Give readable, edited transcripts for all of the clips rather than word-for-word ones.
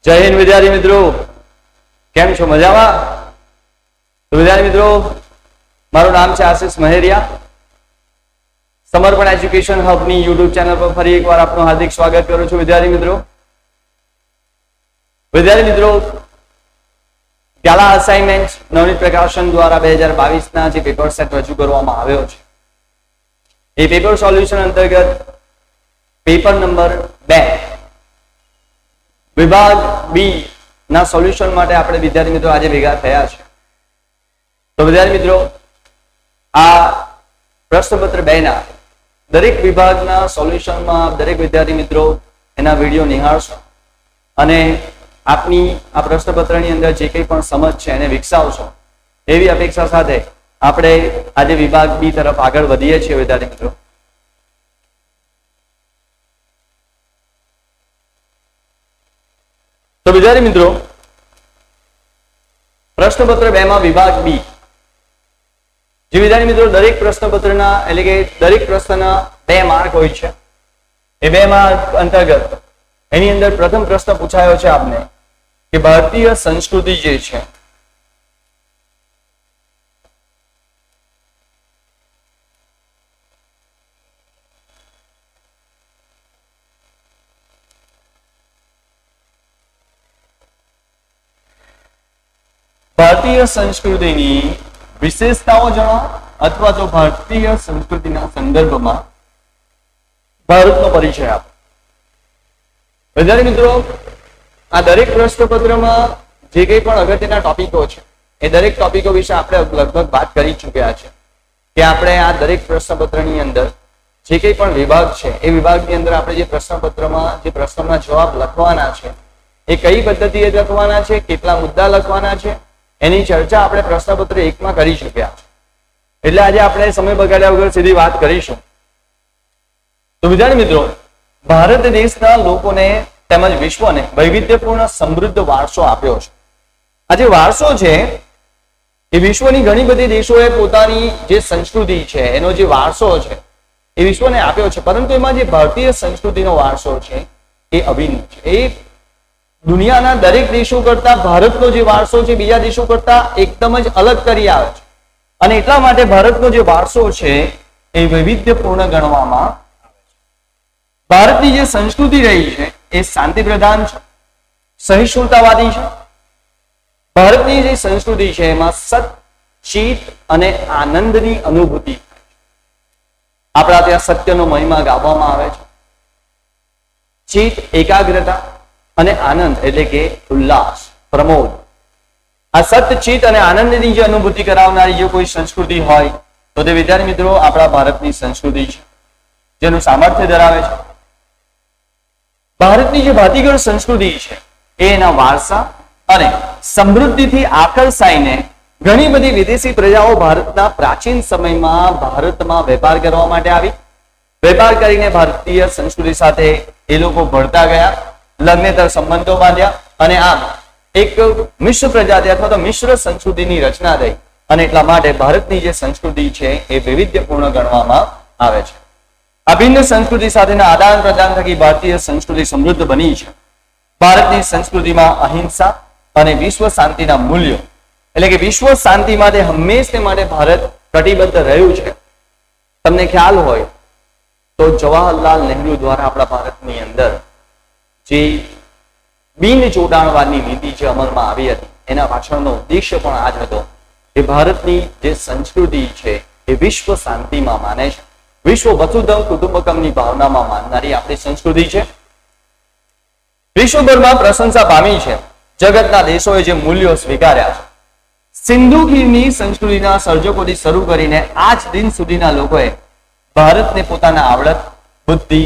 જય હિન્દ વિદ્યાર્થી મિત્રો, કેમ છો? મજામાં? તો વિદ્યાર્થી મિત્રો, મારું નામ છે આશિષ મહેરિયા. સમર્પણ એજ્યુકેશન હબની યુટ્યુબ ચેનલ પર ફરી એકવાર આપનું હાર્દિક સ્વાગત કરું છું. વિદ્યાર્થી મિત્રો, ગાલા અસાઇનમેન્ટ નવનીત પ્રકાશન દ્વારા 2022 ના જે પેપર સેટ રજૂ કરવામાં આવ્યો છે, એ પેપર સોલ્યુશન અંતર્ગત પેપર નંબર 2 વિભાગ બી ના સોલ્યુશન માટે આપણે વિદ્યાર્થી મિત્રો આજે ભેગા થયા છે. તો વિદ્યાર્થી મિત્રો, આ પ્રશ્નપત્ર 2 ના દરેક વિભાગના સોલ્યુશનમાં દરેક વિદ્યાર્થી મિત્રો એના વિડીયો નિહાળશો અને આપની આ પ્રશ્નપત્રની અંદર જે કંઈ પણ સમજ છે એને વિકસાવશો એવી અપેક્ષા સાથે આપણે આજે વિભાગ બી તરફ આગળ વધીએ છીએ. વિદ્યાર્થી મિત્રો, તો વિદ્યાર્થી મિત્રો, પ્રશ્નપત્ર 2 માં વિભાગ બી, જે વિદ્યાર્થી મિત્રો દરેક પ્રશ્નપત્રના એટલે કે દરેક પ્રશ્નના 2 માર્ક હોય છે. એ 2 માર્ક અંતર્ગત એની અંદર પ્રથમ પ્રશ્ન પૂછાયો છે આપને કે ભારતીય સંસ્કૃતિ જે છે ભારતીય સંસ્કૃતિની વિશેષતાઓ જણાવો અથવા તો ભારતીય સંસ્કૃતિના સંદર્ભમાં ભારતનો પરિચય આપો. વિદ્યાર્થી મિત્રો, આ દરેક પ્રશ્નપત્રમાં જે કંઈ પણ અગત્યના ટોપિકો છે એ દરેક ટોપિકો વિશે આપણે લગભગ વાત કરી ચૂક્યા છે કે આપણે આ દરેક પ્રશ્નપત્રની અંદર જે કંઈ પણ વિભાગ છે એ વિભાગની અંદર આપણે જે પ્રશ્નપત્રમાં જે પ્રશ્નોના જવાબ લખવાના છે એ કઈ પદ્ધતિએ લખવાના છે, કેટલા મુદ્દા લખવાના છે, એની ચર્ચા આપણે પ્રશ્નપત્ર 1 માં કરી ચૂક્યા છે. એટલે આજે આપણે સમય બગાડ્યા વગર સીધી વાત કરીશું. તો વિદ્યાર્થી મિત્રો, ભારત દેશના લોકોને તેમજ વિશ્વને વૈવિધ્યપૂર્ણ સમૃદ્ધ વારસો આપ્યો છે. આ જે વારસો છે એ વિશ્વની ઘણી બધી દેશોએ પોતાની જે સંસ્કૃતિ છે એનો જે વારસો છે એ વિશ્વને આપ્યો છે, પરંતુ એમાં જે ભારતીય સંસ્કૃતિનો વારસો છે એ અભિન્ન છે. એ દુનિયાના દરેક દેશો કરતા ભારતનો જે વારસો છે બીજા દેશો કરતા એકદમ જ અલગ કરી આવે છે અને એટલા માટે ભારતનો જે વારસો છે એ વૈવિધ્યપૂર્ણ ગણવામાં. ભારતની જે સંસ્કૃતિ રહી છે એ શાંતિ પ્રધાન છે, સહિષ્ણુતાવાદી છે. ભારતની જે સંસ્કૃતિ છે એમાં સત, ચિત અને આનંદની અનુભૂતિ. આપણા ત્યાં સત્યનો મહિમા ગાવામાં આવે છે. ચિત એકાગ્રતા અને આનંદ એટલે કે ઉલ્લાસ, પ્રમોદ. આ સત, ચિત અને આનંદની જે અનુભૂતિ કરાવનારી જો કોઈ સંસ્કૃતિ હોય તો તે વિદ્યાર્થી મિત્રો આપણા ભારતની સંસ્કૃતિ છે, જેનું સામર્થ્ય ધરાવે છે. ભારતની જે ભાતીગળ સંસ્કૃતિ છે એના વારસા અને સમૃદ્ધિથી આકર્ષાઈને ઘણી બધી વિદેશી પ્રજાઓ ભારતના પ્રાચીન સમયમાં ભારતમાં વેપાર કરવા માટે આવી. વેપાર કરીને ભારતીય સંસ્કૃતિ સાથે એ લોકો ભળતા ગયા, લગ્નેતર સંબંધો બાંધ્યા અને આમ એક મિશ્ર પ્રજાતિ અથવા તો મિશ્ર સંસ્કૃતિની રચના થઈ અને એટલા માટે ભારતની જે સંસ્કૃતિ છે એ વૈવિધ્યપૂર્ણ ગણવામાં આવે છે. આ ભિન્ન સંસ્કૃતિ સાથેના આદાન પ્રદાન થકી ભારતીય સંસ્કૃતિ સમૃદ્ધ બની છે. ભારતની સંસ્કૃતિમાં અહિંસા અને વિશ્વ શાંતિના મૂલ્યો એટલે કે વિશ્વ શાંતિ માટે હંમેશને માટે ભારત કટિબદ્ધ રહ્યું છે. તમને ખ્યાલ હોય તો જવાહરલાલ નહેરુ દ્વારા આપણા ભારતની અંદર જે બિન જોડાણવાદની નીતિ જે અમલમાં આવી હતી એના પાછળનો ઉદ્દેશ્ય પણ આ જ હતો કે ભારતની જે સંસ્કૃતિ છે એ વિશ્વ શાંતિમાં માને છે, વિશ્વ વસુધૈવ કુટુંબકમની ભાવનામાં માનનારી આપણી સંસ્કૃતિ છે. વિશ્વભરમાં પ્રશંસા પામી છે. જગતના દેશોએ જે મૂલ્યો સ્વીકાર્યા છે. સિંધુ ખીણની સંસ્કૃતિના સર્જકોથી શરૂ કરીને આજ દિન સુધીના લોકોએ ભારતને પોતાના આવડત, બુદ્ધિ,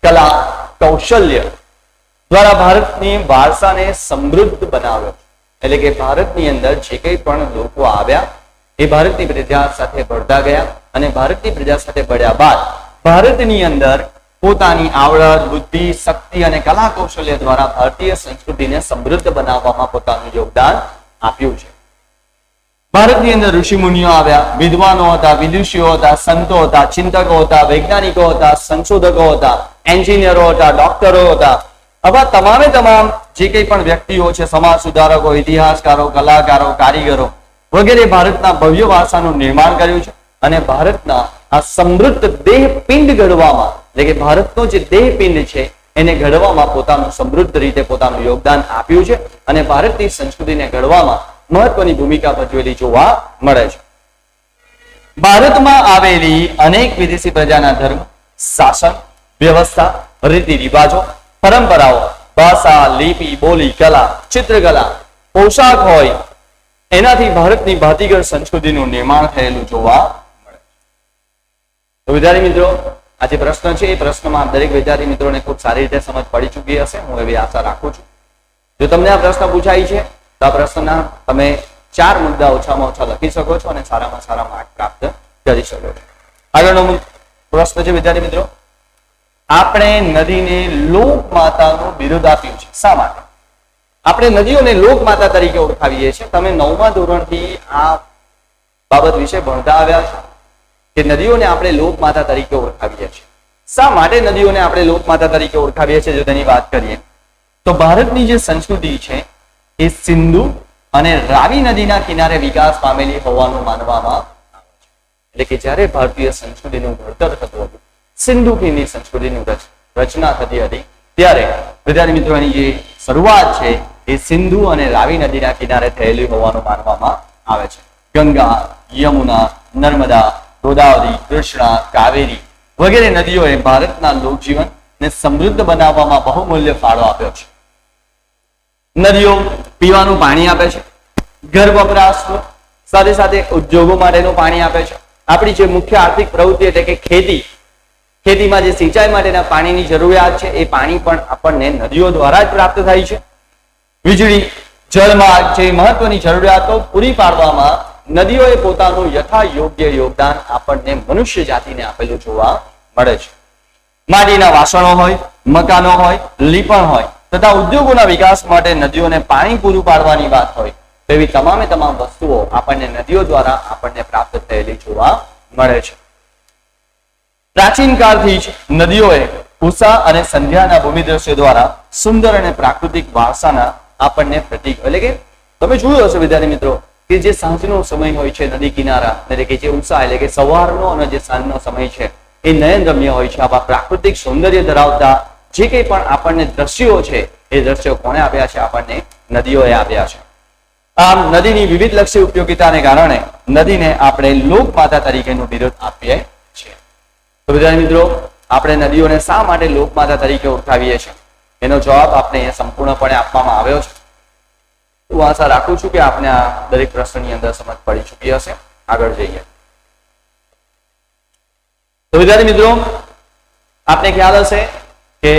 કલા, કૌશલ્ય દ્વારા ભારતની વારસાને સમૃદ્ધ બનાવ્યો. એટલે કે ભારતની અંદર જે કંઈ પણ લોકો આવ્યા એ ભારતની પ્રજા સાથે ભળતા ગયા અને ભારતની પ્રજા સાથે ભળ્યા બાદ ભારતની અંદર પોતાની આવડત, બુદ્ધિ, શક્તિ અને કલા કૌશલ્ય દ્વારા ભારતીય સંસ્કૃતિને સમૃદ્ધ બનાવવામાં પોતાનું યોગદાન આપ્યું છે. ભારતની અંદર ઋષિ મુનિઓ આવ્યા, વિદ્વાનો હતા, વિદુષીઓ હતા, સંતો હતા, ચિંતકો હતા, વૈજ્ઞાનિકો હતા, સંશોધકો હતા, એન્જિનિયરો હતા, ડોક્ટરો હતા. આવા તમામે તમામ જે કંઈ પણ વ્યક્તિઓ છે, સમાજ સુધારકો, ઇતિહાસકારો, કલાકારો, કારીગરો વગેરે ભારતના ભવ્ય વારસાનું નિર્માણ કર્યું છે અને ભારતના આ સમૃદ્ધ દેહ પિંડ ઘડવામાં, એટલે કે ભારતનો જે દેહ પિંડ છે એને ઘડવામાં પોતાનું સમૃદ્ધ રીતે પોતાનું યોગદાન આપ્યું છે અને ભારતની સંસ્કૃતિને ઘડવામાં મહત્વની ભૂમિકા ભજવેલી જોવા મળે છે. ભારતમાં આવેલી અનેક વિદેશી પ્રજાના ધર્મ, શાસન વ્યવસ્થા, રીતિ રિવાજો, પરંપરાઓ, ભાષા, લિપિ, બોલી, કલા, ચિત્રકલા, પોશાક હોય એનાથી ભારતની ભાતીગળ સંસ્કૃતિનું નિર્માણ થયેલું જોવા મળે. તો વિદ્યાર્થી મિત્રો, આ જે પ્રશ્ન છે એ પ્રશ્નમાં દરેક વિદ્યાર્થી મિત્રોને ખૂબ સારી રીતે સમજ પડી ચૂકી હશે, હું એવી આશા રાખું છું. જો તમને આ પ્રશ્ન પૂછાય છે તો આ પ્રશ્નના તમે 4 મુદ્દા ઓછામાં ઓછા લખી શકો છો અને સારામાં સારા માર્ક પ્રાપ્ત કરી શકો છો. આગળનો પ્રશ્ન છે વિદ્યાર્થી મિત્રો, આપણે નદીને લોકમાતાનું બિરુદ આપ્યું છે, શા માટે? આપણે નદીઓને લોકમાતા તરીકે ઓળખાવીએ છીએ. તમે 9મા ધોરણથી આ બાબત વિશે ભણતા આવ્યા છો કે નદીઓને આપણે લોકમાતા તરીકે ઓળખાવીએ છીએ. શા માટે નદીઓને આપણે લોકમાતા તરીકે ઓળખાવીએ છીએ? જો તેની વાત કરીએ તો ભારતની જે સંસ્કૃતિ છે એ સિંધુ અને રાવી નદીના કિનારે વિકાસ પામેલી હોવાનું માનવામાં આવે છે. એટલે કે જ્યારે ભારતીય સંસ્કૃતિનું ઘડતર થતું હતું, સિંધુ ખીણની સંસ્કૃતિની રચના થતી હતી, ત્યારે વિદ્યાર્થી મિત્રો એની જે શરૂઆત છે એ સિંધુ અને રાવી નદીના કિનારે થયેલી હોવાનું માનવામાં આવે છે. ગંગા, યમુના, નર્મદા, ગોદાવરી, કૃષ્ણા, કાવેરી વગેરે નદીઓએ ભારતના લોકજીવન ને સમૃદ્ધ બનાવવામાં બહુમૂલ્ય ફાળો આપ્યો છે. નદીઓ પીવાનું પાણી આપે છે, ઘર વપરાશ સાથે સાથે ઉદ્યોગો માટેનું પાણી આપે છે. આપણી જે મુખ્ય આર્થિક પ્રવૃત્તિ એટલે કે ખેતીમાં જે સિંચાઈ માટેના પાણીની જરૂરિયાત છે એ પાણી પણ આપણને નદીઓ દ્વારા જ પ્રાપ્ત થાય છે. વીજળી, જળમાર્ગ જે મહત્વની જરૂરિયાતો પૂરી પાડવામાં નદીઓએ પોતાનું યથા યોગ્ય યોગદાન આપણને મનુષ્ય જાતિને આપેલું જોવા મળે છે. માટીના વાસણો હોય, મકાનો હોય, લીપણ હોય તથા ઉદ્યોગોના વિકાસ માટે નદીઓને પાણી પૂરું પાડવાની વાત હોય, તેવી તમામે તમામ વસ્તુઓ આપણને નદીઓ દ્વારા આપણને પ્રાપ્ત થયેલી જોવા મળે છે. પ્રાચીન કાળથી જ નદીઓએ ઉષા અને સંધ્યાના ભૂમિદ્રશ્ય દ્વારા સુંદર અને પ્રાકૃતિક વારસાના આપણને પ્રતીક, એટલે કે તમે જોયું હશે વિદ્યાર્થી મિત્રો કે જે સાંજનો સમય હોય છે નદી કિનારા, એટલે કે જે ઉષા એટલે કે સવારનો અને જે સાંજનો સમય છે એ નયનરમ્ય હોય છે. આવા પ્રાકૃતિક સૌંદર્ય ધરાવતા જે કંઈ પણ આપણને દ્રશ્યો છે એ દ્રશ્યો કોણે આપ્યા છે? આપણને નદીઓએ આપ્યા છે. આમ નદીની વિવિધ લક્ષી ઉપયોગિતાને કારણે નદીને આપણે લોકમાતા તરીકેનું બિરુદ આપીએ છીએ. તો વિદ્યાર્થી મિત્રો, આપણે નદીઓને શા માટે લોકમાતા તરીકે ઓળખાવીએ છીએ એનો જવાબ આપણે અહીંયા સંપૂર્ણપણે આપવામાં આવ્યો છે. હું આશા રાખું છું કે આપને આ દરેક પ્રશ્નની અંદર સમજ પડી ચૂકી હશે. આગળ જઈએ તો વિદ્યાર્થી મિત્રો, આપને ખ્યાલ હશે કે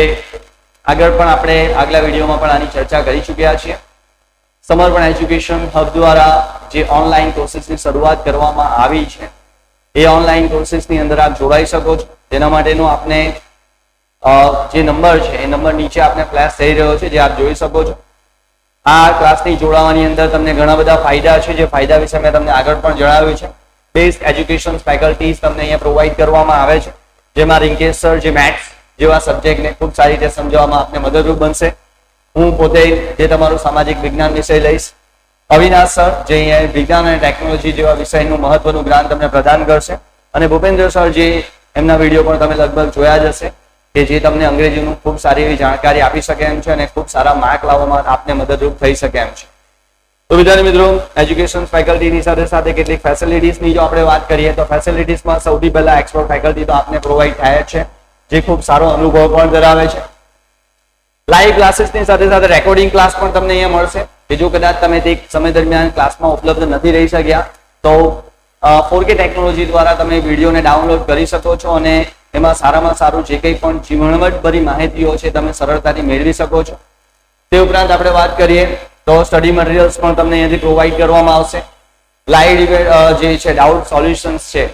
આગળ પણ આપણે આગલા વિડીયોમાં પણ આની ચર્ચા કરી ચૂક્યા છીએ. સમર્પણ એજ્યુકેશન હબ દ્વારા જે ઓનલાઈન કોર્સીસની શરૂઆત કરવામાં આવી છે એ ઓનલાઈન કોર્સીસની અંદર આપ જોડાઈ શકો છો. તેના માટેનો આપને જે નંબર છે એ નંબર નીચે આપને ફ્લેશ થઈ રહ્યો છે, જે આપ જોઈ શકો છો. આ ક્લાસની જોડાવાની અંદર તમને ઘણા બધા ફાયદા છે, જે ફાયદા વિશે મેં તમને આગળ પણ જણાવ્યું છે. બેસ્ટ એજ્યુકેશન ફેકલ્ટીઝ તમને અહીંયા પ્રોવાઈડ કરવામાં આવે છે, જેમાં રિંકેશ સર જે મેથ્સ જેવા સબ્જેક્ટને ખૂબ સારી રીતે સમજાવવામાં આપને મદદરૂપ બનશે. હું પોતે જે તમારું સામાજિક વિજ્ઞાન વિષય લઈશ, અવિનાશ સર જે અહીંયા વિજ્ઞાન અને ટેકનોલોજી જેવા વિષયનું મહત્વનું જ્ઞાન તમને પ્રદાન કરશે, અને ભૂપેન્દ્ર સર જે એમના વિડીયો પણ તમે લગભગ જોયા જ હશે કે જે તમને અંગ્રેજીનું ખૂબ સારી એવી જાણકારી આપી શકે એમ છે અને ખૂબ સારા માર્ક લાવવામાં આપને મદદરૂપ થઈ શકે એમ છે. તો વિદ્યાર્થી મિત્રો, એજ્યુકેશન ફેકલ્ટીની સાથે સાથે કેટલીક ફેસિલિટીઝની જો આપણે વાત કરીએ તો ફેસિલિટીઝમાં સૌથી પહેલા એક્સપર્ટ ફેકલ્ટી તો આપને પ્રોવાઈડ થાય છે, જે ખૂબ સારો અનુભવ પણ ધરાવે છે. લાઈવ ક્લાસીસની સાથે સાથે રેકોર્ડિંગ ક્લાસ પણ તમને અહીંયા મળશે કે જો કદાચ તમે તે સમય દરમિયાન ક્લાસમાં ઉપલબ્ધ નથી રહી શક્યા તો 4K ટેકનોલોજી દ્વારા તમે વિડીયોને ડાઉનલોડ કરી શકો છો અને એમાં સારામાં સારું જે કંઈ પણ ઝીણવટભરી માહિતીઓ છે તમે સરળતાથી મેળવી શકો છો. તે ઉપરાંત આપણે વાત કરીએ તો સ્ટડી મટીરિયલ્સ પણ તમને અહીંયાથી પ્રોવાઈડ કરવામાં આવશે. લાઈવ જે છે ડાઉટ સોલ્યુશન્સ છે,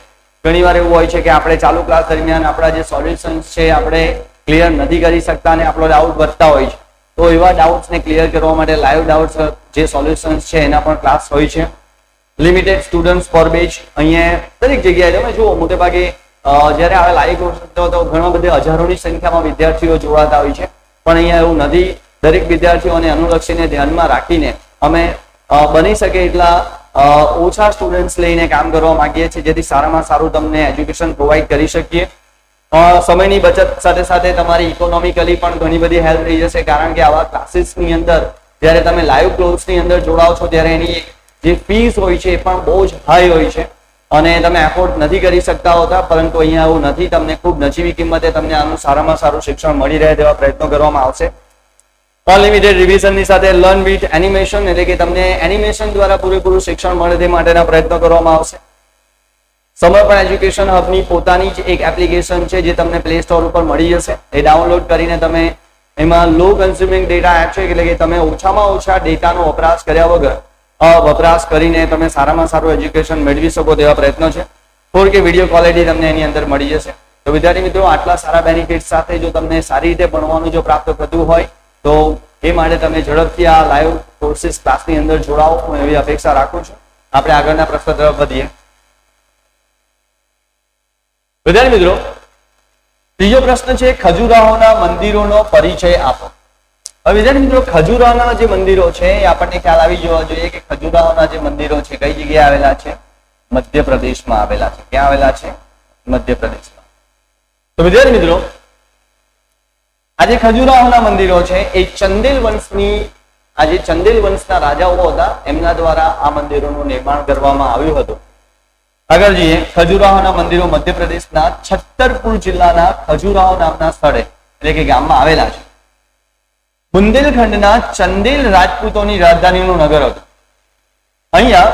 ઘણીવાર એવું હોય છે કે આપણે ચાલુ ક્લાસ દરમિયાન આપણા જે સોલ્યુશન્સ છે આપણે ક્લિયર નથી કરી શકતા અને આપણો ડાઉટ વધતા હોય છે, તો એવા ડાઉટ્સને ક્લિયર કરવા માટે લાઈવ ડાઉટ્સ જે સોલ્યુશન્સ છે એના પણ ક્લાસ હોય છે. લિમિટેડ સ્ટુડન્ટ્સ પર બેચ, અહીંયા દરેક જગ્યાએ તમે જુઓ મોટે ભાગે જ્યારે આ લાઈવ કોર્સ તો ઘણા બધા હજારોની સંખ્યામાં વિદ્યાર્થીઓ જોડાતા હોય છે, પણ અહીંયા એવું નથી. દરેક વિદ્યાર્થીઓને અનુલક્ષીને ધ્યાનમાં રાખીને અમે બની શકે એટલા ઓછા સ્ટુડન્ટ્સ લઈને કામ કરવા માંગીએ છીએ, જેથી સારામાં સારું તમને એજ્યુકેશન પ્રોવાઈડ કરી શકીએ. સમયની બચત સાથે સાથે તમારી ઇકોનોમિકલી પણ ઘણી બધી હેલ્પ થઈ જશે, કારણ કે આવા ક્લાસીસની અંદર જ્યારે તમે લાઈવ ક્લાસની અંદર જોડાઓ છો ત્યારે એની જે ફીસ હોય છે એ પણ બહુ જ હાઈ હોય છે અને તમે એફોર્ડ નથી કરી શકતા હોતા. પરંતુ અહીંયા એવું નથી, તમને ખૂબ નજીવી કિંમતે તમને આનું સારામાં સારું શિક્ષણ મળી રહે તેવા પ્રયત્નો કરવામાં આવશે. અનલિમિટેડ રિવિઝનની સાથે લર્ન વિથ એનિમેશન, એટલે કે તમને એનિમેશન દ્વારા પૂરેપૂરું શિક્ષણ મળે તે માટેના પ્રયત્નો કરવામાં આવશે. સમર્પણ એજ્યુકેશન હબની પોતાની જ એક એપ્લિકેશન છે જે તમને પ્લે સ્ટોર ઉપર મળી જશે. એ ડાઉનલોડ કરીને તમે એમાં લો કન્ઝ્યુમિંગ ડેટા એપ છે, એટલે કે તમે ઓછામાં ઓછા ડેટાનો વપરાશ કર્યા વગર વપરાશ કરીને તમે સારામાં સારું એજ્યુકેશન મેળવી શકો તેવા પ્રયત્નો છે. 4K વિડીયો ક્વોલિટી તમને એની અંદર મળી જશે. તો વિદ્યાર્થી મિત્રો, આટલા સારા બેનિફિટ સાથે જો તમને સારી રીતે ભણવાનું જો પ્રાપ્ત થતું હોય તો એ માટે તમે ઝડપથી આ લાઈવ કોર્સિસ ક્લાસની અંદર જોડાઓ, હું એવી અપેક્ષા રાખું છું. આપણે આગળના પ્રશ્ન તરફ વધીએ. વિદ્યાર્થી મિત્રો, ત્રીજો પ્રશ્ન છે ખજુરાહોના મંદિરોનો પરિચય આપો. હવે વિદ્યાર્થી મિત્રો, ખજુરાહોના જે મંદિરો છે એ આપણને ખ્યાલ આવી જવા જોઈએ કે ખજુરાહોના જે મંદિરો છે કઈ જગ્યાએ આવેલા છે? મધ્યપ્રદેશમાં આવેલા છે. ક્યાં આવેલા છે? મધ્યપ્રદેશમાં. તો વિદ્યાર્થી મિત્રો, આ જે ખજુરાહોના મંદિરો છે એ ચંદેલ વંશની, આ જે ચંદેલ વંશના રાજાઓ હતા એમના દ્વારા આ મંદિરોનું નિર્માણ કરવામાં આવ્યું હતું. આગળ જઈએ. ખજુરાહોના મંદિરો મધ્યપ્રદેશના છત્તરપુર જિલ્લાના ખજુરાહો નામના સ્થળે એટલે કે ગામમાં આવેલા છે. બુંદેલખંડના ચંદેલ રાજપૂતોની રાજધાનીનું નગર હતું. અહીંયા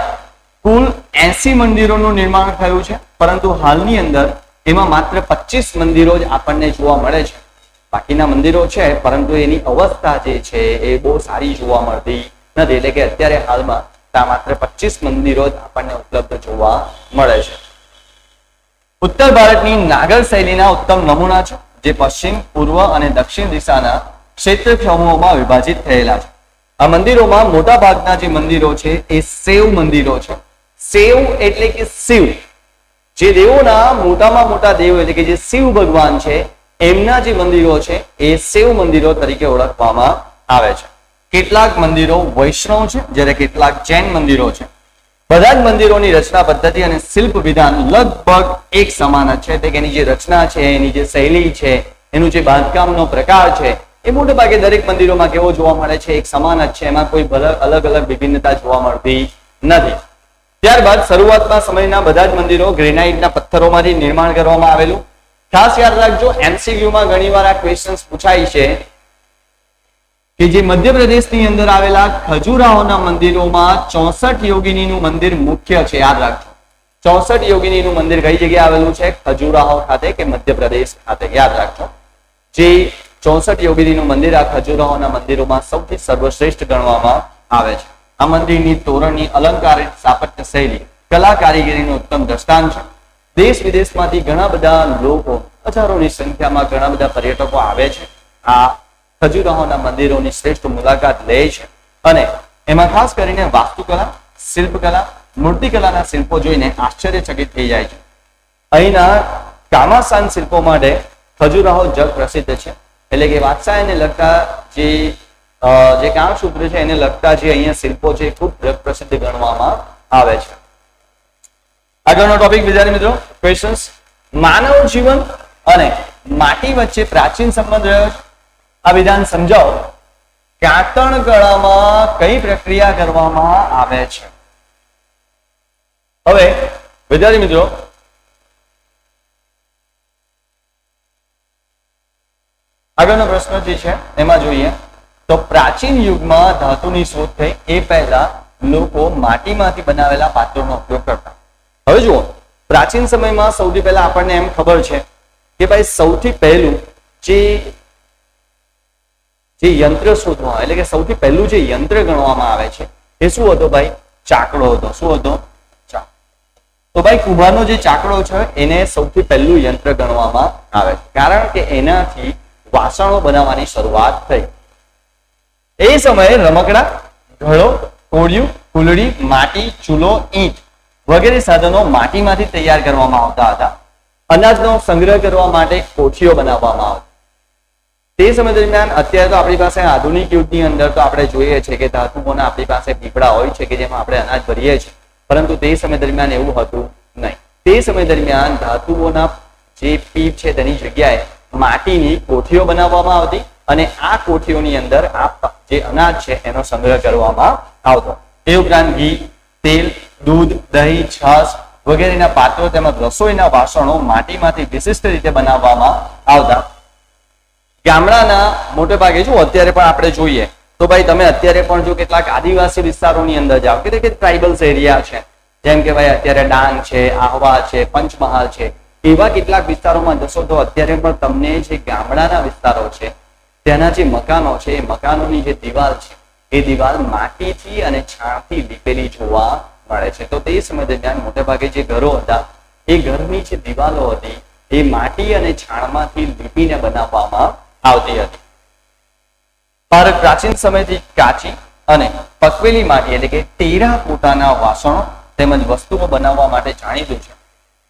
કુલ 80 મંદિરોનું નિર્માણ થયું છે, પરંતુ હાલની અંદર એમાં માત્ર 25 મંદિરો જ આપણને જોવા મળે છે. બાકીના મંદિરો છે પરંતુ એની અવસ્થા જે છે એ બહુ સારી જોવા મળતી નથી. એટલે કે અત્યારે હાલમાં માત્ર 25 મંદિરો જ આપણને ઉપલબ્ધ જોવા મળે છે. ઉત્તર ભારતની નાગર શૈલીના ઉત્તમ નમૂના છે, જે પશ્ચિમ, પૂર્વ અને દક્ષિણ દિશાના ક્ષેત્ર સમૂહોમાં વિભાજિત થયેલા છે. આ મંદિરોમાં મોટા ભાગના જે મંદિરો છે એ શૈવ મંદિરો છે. શૈવ એટલે કે શિવ, જે દેવોના મોટામાં મોટા દેવ એટલે કે જે શિવ ભગવાન છે એમના જે મંદિરો છે એ શૈવ મંદિરો તરીકે ઓળખવામાં આવે છે. કેટલાક મંદિરો વૈષ્ણવ છે જ્યારે કેટલાક જૈન મંદિરો છે. બધા જ મંદિરોની રચના પદ્ધતિ અને શિલ્પ વિધાન લગભગ એક સમાન જ છે. એની જે રચના છે, એની જે શૈલી છે, એનું જે બાંધકામનો પ્રકાર છે એ મોટે ભાગે દરેક મંદિરોમાં કેવો જોવા મળે છે? એક સમાન જ છે. એમાં કોઈ અલગ અલગ વિભિન્નતા જોવા મળતી નથી. ત્યારબાદ શરૂઆતના સમયના બધા જ મંદિરો ગ્રેનાઇટના પથ્થરોમાંથી નિર્માણ કરવામાં આવેલું. ખાસ યાદ રાખજો, MCQમાં ઘણીવાર આ ક્વેશ્ચન્સ પૂછાય છે કે જે મધ્યપ્રદેશની અંદર આવેલા ખજુરાહોના મંદિરોમાં 64 યોગિનીનું મંદિર મુખ્ય છે. યાદ રાખજો, 64 યોગિનીનું મંદિર કઈ જગ્યાએ આવેલું છે? ખજુરાહો ખાતે કે મધ્યપ્રદેશ ખાતે. યાદ રાખજો, જે 64 યોગિનીનું મંદિર આ ખજુરાહોના મંદિરોમાં સૌથી સર્વશ્રેષ્ઠ ગણવામાં આવે છે. આ મંદિરની તોરણની અલંકારિત સ્થાપત્ય શૈલી કલા કારીગરીનું ઉત્તમ દ્રષ્ટાંત છે. દેશ વિદેશમાંથી ઘણા બધા લોકો, હજારોની સંખ્યામાં ઘણા બધા પર્યટકો આવે છે, આ ખજુરાહોના મંદિરોની શ્રેષ્ઠ મુલાકાત લે છે અને એમાં ખાસ કરીને વાસ્તુકલા, શિલ્પકલા, મૂર્તિકલાના શિલ્પો જોઈને આશ્ચર્યચકિત થઈ જાય છે. અહીંના કામાસાન શિલ્પો માટે ખજુરાહો જગ પ્રસિદ્ધ છે. એટલે કે વાત્સાયને લગતા જે કામસૂત્ર છે એને લગતા જે અહીંયા શિલ્પો છે ખૂબ જગ પ્રસિદ્ધ ગણવામાં આવે છે. આગળનો ટોપિક વિદ્યાર્થી મિત્રો, ક્વેશ્ચન્સ. માનવ જીવન અને માટી વચ્ચે પ્રાચીન સંબંધ રહ્યો છે. આ વિધાન સમજાવો. કાતણ કળામાં કઈ પ્રક્રિયા કરવામાં આવે છે? હવે વિદ્યાર્થી મિત્રો, આગળનો પ્રશ્ન જે છે એમાં જોઈએ તો પ્રાચીન યુગમાં ધાતુની શોધ થઈ એ પહેલા લોકો માટીમાંથી બનાવેલા પાત્રોનો ઉપયોગ કરતા. હવે જુઓ, પ્રાચીન સમયમાં સૌથી પહેલા આપણને એમ ખબર છે કે ભાઈ સૌથી પહેલું જે યંત્ર શોધવા, એટલે કે સૌથી પહેલું જે યંત્ર ગણવામાં આવે છે એ શું હતો ભાઈ? ચાકડો હતો. શું હતો? તો ભાઈ કુંભારનો જે ચાકડો છે એને સૌથી પહેલું યંત્ર ગણવામાં આવે છે, કારણ કે એનાથી વાસણો બનાવવાની શરૂઆત થઈ. એ સમયે રમકડા, ઘડો, કોળિયું, કુલડી, માટી, ચૂલો, ઈંટ વગેરે સાધનો માટીમાંથી તૈયાર કરવામાં આવતા હતા. અનાજનો સંગ્રહ કરવા માટે કોઠીઓ બનાવવામાં આવતી. તે સમય દરમિયાન અત્યારે તો આપણી પાસે આધુનિક યુગની અંદર તો આપણે જોઈએ છીએ કે ધાતુઓના આપણી પાસે પીપળા હોય છે કે જેમાં આપણે અનાજ ભરીએ છીએ, પરંતુ તે સમય દરમિયાન એવું હતું નહીં. તે સમય દરમિયાન ધાતુઓના જે પીપ છે તેની જગ્યાએ માટીની કોઠીઓ બનાવવામાં આવતી અને આ કોઠીઓની અંદર આ જે અનાજ છે એનો સંગ્રહ કરવામાં આવતો. એ ઉપરાંત ઘી, તેલ, દૂધ, દહીં, છાશ વગેરેના પાત્રો તેમજ રસોઈના વાસણો માટીમાંથી વિશિષ્ટ રીતે બનાવવામાં આવતા. ગામડાના મોટે ભાગે જો અત્યારે પણ આપણે જોઈએ તો ભાઈ તમે અત્યારે પણ જો કેટલાક આદિવાસી વિસ્તારોની અંદર જાઓ કે ટ્રાઇબલ્સ એરિયા છે, જેમ કે ભાઈ અત્યારે ડાંગ છે, આહવા છે, પંચમહાલ છે, એવા કેટલાક વિસ્તારોમાં જશો તો અત્યારે પણ તમને જે ગામડાના વિસ્તારો છે તેના જે મકાનો છે એ મકાનોની જે દિવાલ છે એ દિવાલ માટીથી અને છાણથી લીપેલી જોવા મળે છે. તો તે સમય દરમિયાન મોટે ભાગે જે ઘરો હતા એ ઘરની જે દિવાલો હતી એ માટી અને છાણમાંથી લીપીને બનાવવામાં આવતી હતી. ભારત પ્રાચીન સમયથી કાચી અને પકવેલી માટી એટલે કે ટેરાકોટાના વાસણો તેમજ વસ્તુઓ બનાવવા માટે જાણીતું છે.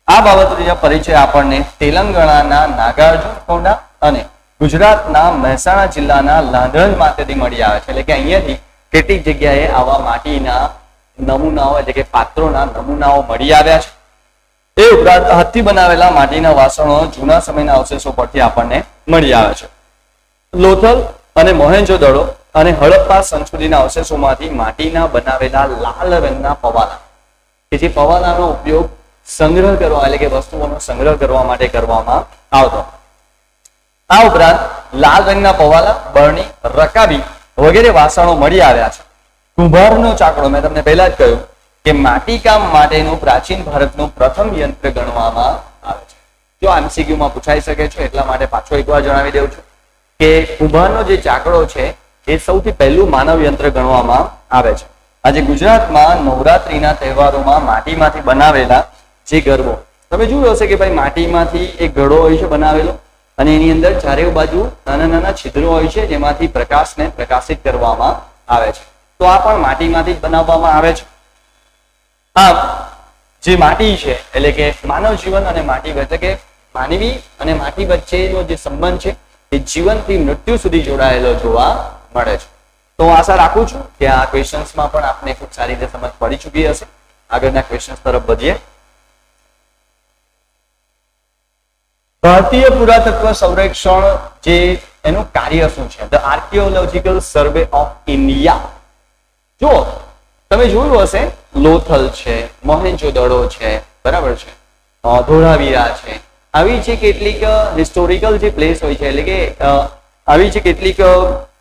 આ બાબતનો પરિચય આપણને તેલંગાણાના નાગાર્જુનકોંડા અને ગુજરાતના મહેસાણા જિલ્લાના લાંધણજ માટેથી મળી આવે છે. એટલે કે અહીંયાથી કેટલીક જગ્યાએ આવા માટીના નમૂનાઓ એટલે કે પાત્રોના નમૂનાઓ મળી આવ્યા છે. એ ઉપરાંત હાથથી બનાવેલા માટીના વાસણો જૂના સમયના અવશેષો પરથી આપણને મળી આવે છે. લોથલ અને મોહેંજો-દડો અને હડપ્પા સંસ્કૃતિના અવશેષોમાંથી માટીના બનાવેલા લાલ રંગના પવાલા કે જે પવાલાનો ઉપયોગ સંગ્રહ કરવા એટલે કે વસ્તુઓનો સંગ્રહ કરવા માટે કરવામાં આવતો. આ ઉપરાંત લાલ રંગના પવાલા, બરણી, રકાબી વગેરે વાસણો મળી આવ્યા છે. કુંભારનો ચાકડો મેં તમને પહેલા જ કહ્યું કે માટીકામ માટેનું પ્રાચીન ભારતનું પ્રથમ યંત્ર ગણવામાં આવે છે. જો એમસીક્યુમાં પૂછાઈ શકે છે એટલા માટે પાછો એકવાર જણાવી દઉં છું કે કુંભારનો જે ચાકડો છે એ સૌથી પહેલું માનવ યંત્ર ગણવામાં આવે છે. આજે ગુજરાતમાં નવરાત્રીના તહેવારોમાં માટીમાંથી બનાવેલા જે ગરબો તમે જોયું હશે કે ભાઈ માટીમાંથી એક ઘડો હોય છે બનાવેલો અને એની અંદર ચારે બાજુ નાના નાના છિદ્રો હોય છે જેમાંથી પ્રકાશને પ્રકાશિત કરવામાં આવે છે. તો આ પણ માટીમાંથી જ બનાવવામાં આવે છે. આમ જે માટી છે એટલે કે માનવ જીવન અને માટી એટલે કે માનવી અને માટી વચ્ચેનો જે સંબંધ છે એ જીવનથી મૃત્યુ સુધી જોડાયેલો જોવા મળે છે. તો આશા રાખું છું કે આ ક્વેશ્ચન્સમાં પણ આપને ખૂબ સારી રીતે સમજ પડી ચૂકી હશે. આગળના ક્વેશ્ચન્સ તરફ વધીએ. ભારતીય પુરાતત્વ સંરક્ષણ જે એનું કાર્ય શું છે? The archaeological survey of India. જો તમે જોયું હશે લોથલ છે, મોહેંજો-દડો છે, બરાબર છે, ધોળાવીરા છે, આવી જે કેટલીક હિસ્ટોરિકલ જે પ્લેસ હોય છે એટલે કે આવી જે કેટલીક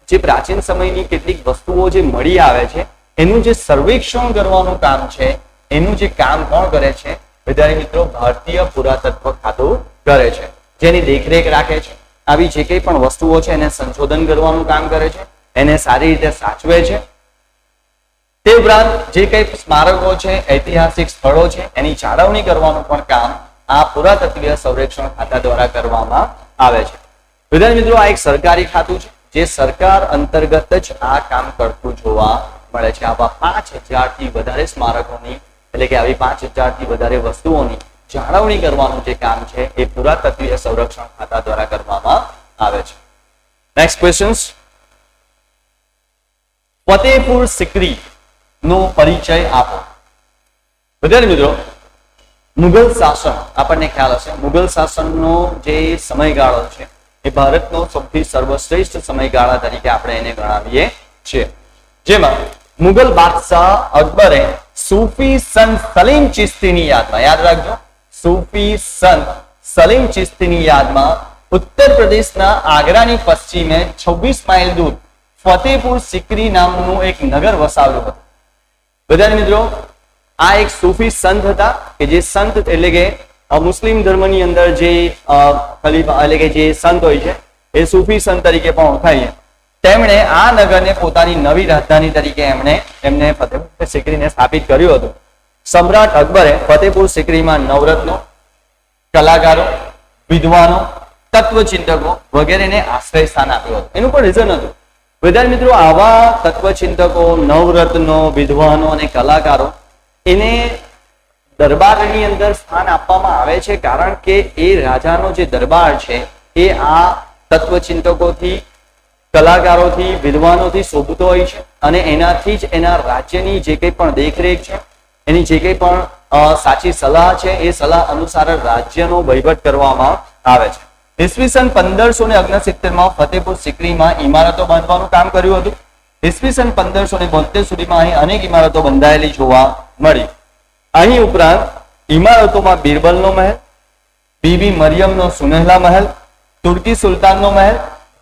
જે પ્રાચીન સમયની કેટલીક વસ્તુઓ જે મળી આવે છે એનું જે સર્વેક્ષણ કરવાનું કામ છે એનું જે કામ કોણ કરે છે? વિદ્યાર્થી મિત્રો, ભારતીય પુરાતત્વ ખાતું કરે છે, જેની દેખરેખ રાખે છે. આવી જે કંઈ પણ વસ્તુઓ છે એને સંશોધન કરવાનું કામ કરે છે, એને સારી રીતે સાચવે છે. તે ઉપરાંત જે કંઈ સ્મારકો છે, ઐતિહાસિક સ્થળો છે એની જાળવણી કરવાનું પણ કામ આ પુરાતત્વીય સંરક્ષણ ખાતા દ્વારા કરવામાં આવે છે. વિદ્યાર્થી મિત્રો, આ એક સરકારી ખાતું છે જે સરકાર અંતર્ગત જ આ કામ કરતું જોવા મળે છે. આવા 5000 થી વધારે સ્મારકોની એટલે કે આવી 5000 થી વધારે વસ્તુઓની જાળવણી કરવાનું જે કામ છે એ પુરાતત્વીય સંરક્ષણ ખાતા દ્વારા કરવામાં આવે છે. Next question. ફતેહપુર સિકરી નો પરિચય આપો. વિદ્યાર્થી મિત્રો, મુઘલ શાસન આપણને ખ્યાલ હશે. મુઘલ શાસનનો જે સમયગાળો છે એ ભારતનો સૌથી સર્વશ્રેષ્ઠ સમયગાળા તરીકે આપણે એને ગણાવીએ છીએ. જેમાં મુઘલ બાદશાહ અકબરે સૂફી સંત સલીમ ચિશ્તીની યાદમાં, યાદ રાખજો, સૂફી સંત સલીમ ચિશ્તીની યાદમાં ઉત્તર પ્રદેશના આગ્રાની પશ્ચિમે 26 માઇલ દૂર ફતેહપુર સિકરી નામનું એક નગર વસાવ્યું હતું. વિદ્યાર્થી મિત્રો, આ એક સૂફી સંત હતા કે જે સંત એટલે કે મુસ્લિમ ધર્મની અંદર જે ખલીફા એટલે કે જે સંત હોય છે એ સૂફી સંત તરીકે પણ ઓળખાય છે. તેમણે આ નગરને પોતાની નવી રાજધાની તરીકે એમને ફતેહપુર સિકરીને સ્થાપિત કર્યું હતું. સમ્રાટ અકબરે ફતેહપુર સિકરીમાં નવરત્નો, કલાકારો, વિદ્વાનો, તત્વચિંતકો વગેરેને આશ્રય સ્થાન આપ્યું હતું. એનું પણ રીઝન હતું. વિદ્યાર્થી મિત્રો, આવા તત્વચિંતકો, નવરત્નો, વિદ્વાનો અને કલાકારો એને દરબારની અંદર સ્થાન આપવામાં આવે છે કારણ કે એ રાજાનો જે દરબાર છે એ આ તત્વચિંતકોથી, કલાકારોથી, વિદ્વાનોથી શોભતો હોય છે અને એનાથી જ એના રાજ્યની જે કંઈ પણ દેખરેખ છે, એની જે કંઈ પણ સાચી સલાહ છે, એ સલાહ અનુસાર રાજ્યનો વહીવટ કરવામાં આવે છે. ઈસવીસન 1569 ફતેપુર સિકરીમાં ઇમારતો બાંધવાનું કામ કર્યું હતું. ઈસવીસન 1572 સુધીમાં અહીં અનેક ઇમારતો બંધાયેલી જોવા મળી. અહીં ઉપરાંત ઇમારતોમાં બિરબલનો મહેલ, બીબી મરિયમનો સુનેહલા મહેલ, તુર્કી સુલતાનનો મહેલ,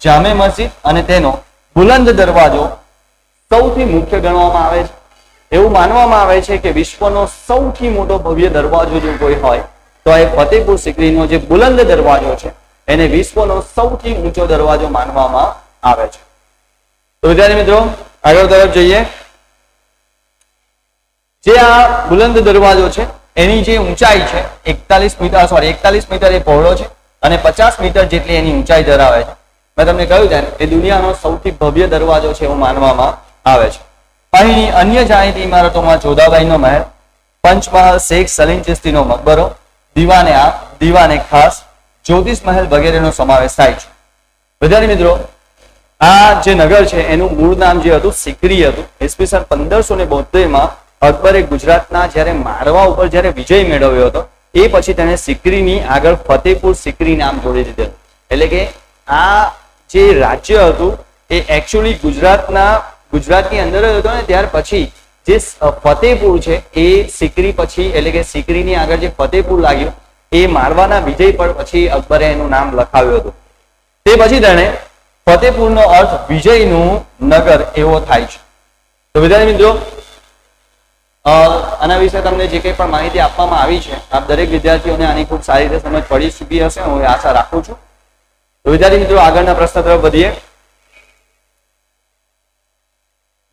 જામે મસ્જિદ અને તેનો બુલંદ દરવાજો સૌથી મુખ્ય ગણવામાં આવે છે. એવું માનવામાં આવે છે કે વિશ્વનો સૌથી મોટો ભવ્ય દરવાજો જો કોઈ હોય તો એ ફતેપુર સિકરીનો જે બુલંદ દરવાજો છે એને વિશ્વનો સૌથી ઊંચો દરવાજો માનવામાં આવે છે. તો વિદ્યાર્થી મિત્રો આગળ તરફ જઈએ. જે આ બુલંદ દરવાજો છે એની જે ઊંચાઈ છે 41 મીટર એ પહોળો છે અને 50 મીટર જેટલી એની ઊંચાઈ ધરાવે છે. મેં તમને કહ્યું તેમ એ દુનિયાનો સૌથી ભવ્ય દરવાજો છે એવું માનવામાં આવે છે. અહીંની અન્ય જાણીતી ઇમારતોમાં જોધાબાઈનો મહેલ, પંચમહાલ, શેખ સલીમ ચિશ્તીનો મકબરો, દીવાને આમ, દીવાને ખાસ, જ્યોતિષ મહેલ વગેરેનો સમાવેશ થાય છે. વિદ્યાર્થી મિત્રો આ જે નગર છે એનું મૂળ નામ જે હતું સિકરી હતું. ઈસવીસન 1572 અકબરે ગુજરાતના જ્યારે માળવા ઉપર જ્યારે વિજય મેળવ્યો હતો એ પછી તેને સિકરીની આગળ ફતેપુર સિકરી નામ જોડી દીધેલું. એટલે કે આ જે રાજ્ય હતું એ એકચ્યુઅલી ગુજરાતની અંદર જ હતો ને ત્યાર પછી જે ફતેપુર છે એ સિકરી પછી એટલે કે સિકરીની આગળ જે ફતેપુર લાગ્યું એ માળવાના વિજય પર પછી અકબરે એનું નામ લખાવ્યું હતું. તે પછી તેણે ફતેપુરનો અર્થ વિજયનું નગર એવો થાય છે. તો વિદ્યાર્થી મિત્રો આના વિશે તમને જે કંઈ પણ માહિતી આપવામાં આવી છે આપ દરેક વિદ્યાર્થીઓને આની ખૂબ સારી રીતે સમજ પડી ચૂકી હશે, હું આશા રાખું છું. તો વિદ્યાર્થી મિત્રો આગળના પ્રશ્ન તરફ વધીએ.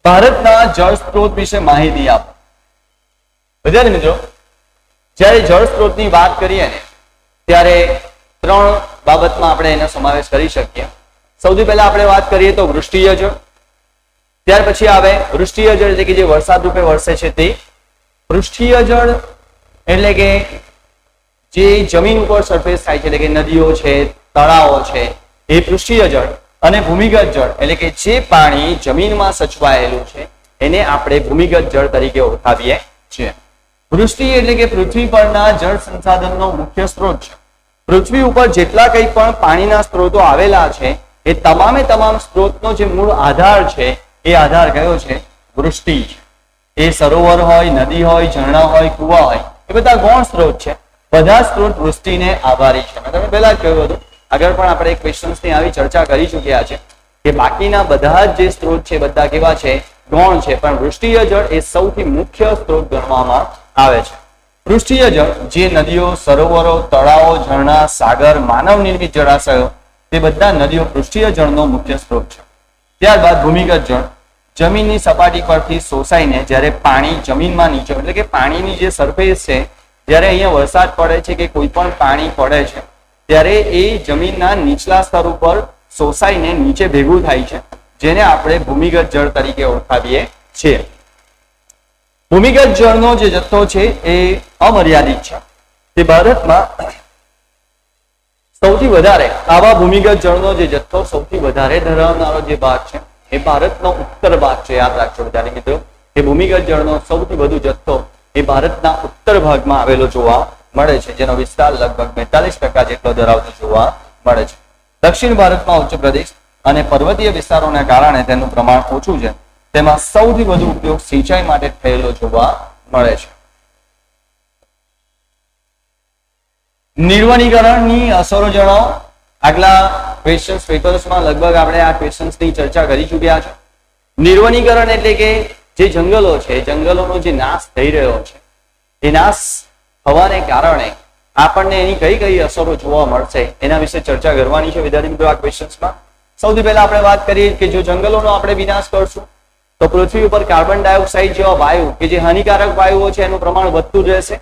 ભારતના જળ સ્ત્રોત વિશે માહિતી આપો. વિદ્યાર્થી મિત્રો જ્યારે જળ સ્ત્રોતની વાત કરીએ ને ત્યારે 3 બાબતમાં આપણે એનો સમાવેશ કરી શકીએ. સૌથી પહેલા આપણે વાત કરીએ તો વૃષ્ટિય જળ, ત્યાર પછી આવે વૃષ્ટિય જળ એટલે કે જે વરસાદ રૂપે વરસે છે તે. પૃષ્ઠીય જળ એટલે કે જે જમીન ઉપર સરફેસ થાય છે એટલે કે નદીઓ છે, તળાવો છે, એ પૃષ્ઠીય જળ. અને ભૂમિગત જળ એટલે કે જે પાણી જમીનમાં સચવાયેલું છે એને આપણે ભૂમિગત જળ તરીકે ઓળખાવીએ છીએ. વૃષ્ટિ એટલે કે પૃથ્વી પરના જળ સંસાધનનો મુખ્ય સ્ત્રોત છે. પૃથ્વી ઉપર જેટલા કંઈ પણ પાણીના સ્ત્રોતો આવેલા છે એ તમામે તમામ સ્ત્રોતનો જે મૂળ આધાર છે એ આધાર કયો છે? વૃષ્ટિ છે. એ સરોવર હોય, નદી હોય, ઝરણા હોય, કુવા હોય, એ બધા ગૌણ સ્ત્રોત છે. બધા સ્ત્રોત વૃષ્ટિને આભારી છે. મેં તમને પહેલા જ કહ્યું હતું, આગળ પણ આપણે ક્વેશ્ચન્સની આવી ચર્ચા કરી ચૂક્યા છે કે બાકીના બધા જ જે સ્ત્રોત છે બધા કેવા છે? ગૌણ છે. પણ વૃષ્ટિય જળ એ સૌથી મુખ્ય સ્ત્રોત ગણવામાં આવે છે. પૃષ્ઠીય જળ જે નદીઓ, સરોવરો, તળાવો, ઝરણા, સાગર, માનવ નિર્મિત જળાશયો તે બધા નદીઓ પૃષ્ઠીય જળનો મુખ્ય સ્ત્રોત છે. ત્યારબાદ ભૂમિગત જળ જમીનની સપાટી પરથી શોષાઈને જ્યારે પાણી જમીનમાં નીચે એટલે કે પાણીની જે સરફેસ છે જ્યારે અહીંયા વરસાદ પડે છે કે કોઈ પણ પાણી પડે છે ત્યારે એ જમીનના નીચલા સ્તર ઉપર શોષાઈને નીચે ભેગું થાય છે, જેને આપણે ભૂમિગત જળ તરીકે ઓળખાવીએ છીએ. ભૂમિગત જળનો જે જથ્થો છે એ અમર્યાદિત છે. તે ભારતમાં સૌથી વધારે આવા ભૂમિગત જળનો જે જથ્થો સૌથી વધારે ધરાવનારો જે ભાગ છે એ ભારતનો ઉત્તર ભાગ છે. યાદ રાખજો વિદ્યાર્થી મિત્રો કે ભૂમિગત જળનો સૌથી વધુ જથ્થો એ ભારતના ઉત્તર ભાગમાં આવેલો જોવા મળે છે, જેનો વિસ્તાર લગભગ 42% જેટલો ધરાવતો જોવા મળે છે. દક્ષિણ ભારતમાં ઉચ્ચ પ્રદેશ અને પર્વતીય વિસ્તારોના કારણે તેનું પ્રમાણ ઓછું છે. તેમાં સૌથી વધુ ઉપયોગ સિંચાઈ માટે થયેલો જોવા મળે છે. નિર્વનીકરણની અસરો જણાવો. આગલા ક્વેશ્ચન્સ પેપર્સમાં લગભગ આપણે આ ક્વેશ્ચન્સની ચર્ચા કરી ચૂક્યા છે. નિર્વનીકરણ એટલે કે જે જંગલો છે, જંગલોનો જે નાશ થઈ રહ્યો છે એ નાશ થવાને કારણે આપણને એની કઈ કઈ અસરો જોવા મળશે એના વિશે ચર્ચા કરવાની છે વિદ્યાર્થી મિત્રો આ ક્વેશ્ચન્સમાં. સૌથી પહેલા આપણે વાત કરીએ કે જો જંગલોનો આપણે વિનાશ કરશું તો પૃથ્વી ઉપર કાર્બન ડાયોક્સાઇડ જેવા વાયુ કે જે હાનિકારક વાયુઓ છે એનું પ્રમાણ વધતું રહેશે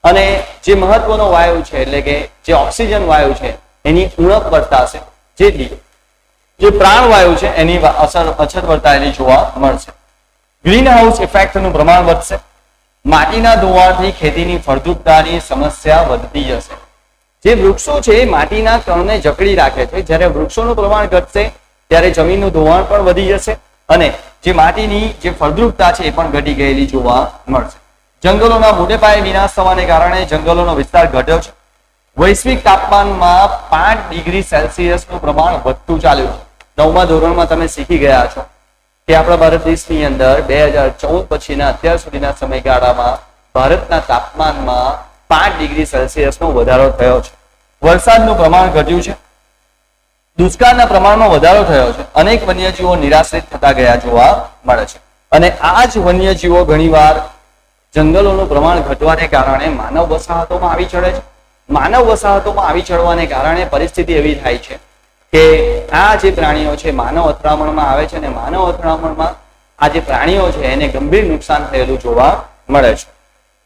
અને જે મહત્વનો વાયુ છે એટલે કે જે ઓક્સિજન વાયુ છે એની ઉણપ વર્તાશે, જેથી જે પ્રાણવાયુ છે એની અછત વર્તાયેલી જોવા મળશે. ગ્રીન હાઉસ ઇફેક્ટનું પ્રમાણ વધશે. માટીના ધોવાણથી ખેતીની ફળદ્રુપતાની સમસ્યા વધતી જશે. જે વૃક્ષો છે એ માટીના કણને જકડી રાખે છે. જ્યારે વૃક્ષોનું પ્રમાણ ઘટશે ત્યારે જમીનનું ધોવાણ પણ વધી જશે અને જે માટીની જે ફળદ્રુપતા છે એ પણ ઘટી ગયેલી જોવા મળશે. જંગલોના મોટે પાયે વિનાશ થવાને કારણે જંગલોનો વિસ્તાર ઘટ્યો છે. વૈશ્વિક તાપમાનમાં 5 ડિગ્રી સેલ્સિયસનું પ્રમાણ વધતું ચાલ્યું છે. 9મા ધોરણમાં તમે શીખી ગયા છો કે આપણા ભારત દેશની અંદર 2014 પછીના અત્યાર સુધીના સમયગાળામાં ભારતના તાપમાનમાં 5 ડિગ્રી સેલ્સિયસનો વધારો થયો છે. વરસાદનું પ્રમાણ ઘટ્યું છે. દુષ્કાળના પ્રમાણમાં વધારો થયો છે. અનેક વન્યજીવો નિરાશ્રિત થતા ગયા જોવા મળે છે અને આ જ વન્યજીવો ઘણીવાર જંગલોનું પ્રમાણ ઘટવાને કારણે માનવ વસાહતોમાં આવી ચડે છે. માનવ વસાહતોમાં આવી ચડવાને કારણે પરિસ્થિતિ એવી થાય છે કે આ જે પ્રાણીઓ છે માનવ અથડામણમાં આવે છે અને માનવ અથડામણમાં આ જે પ્રાણીઓ છે એને ગંભીર નુકસાન થયેલું જોવા મળે છે.